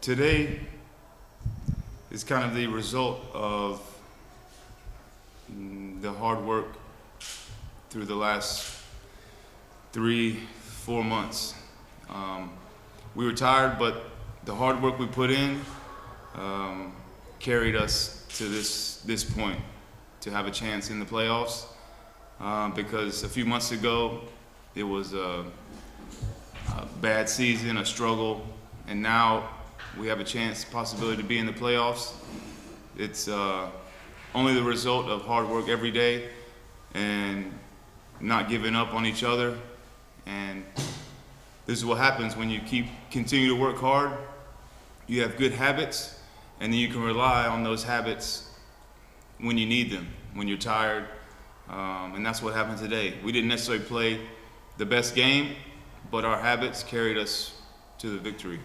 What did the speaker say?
Today is kind of the result of the hard work through the last 3-4 months. We were tired, but the hard work we put in carried us to this point to have a chance in the playoffs. Because a few months ago, it was a bad season, a struggle, and now we have a chance, possibility to be in the playoffs. It's only the result of hard work every day and not giving up on each other. And this is what happens when you continue to work hard. You have good habits, and then you can rely on those habits when you need them, when you're tired. And that's what happened today. We didn't necessarily play the best game, but our habits carried us to the victory.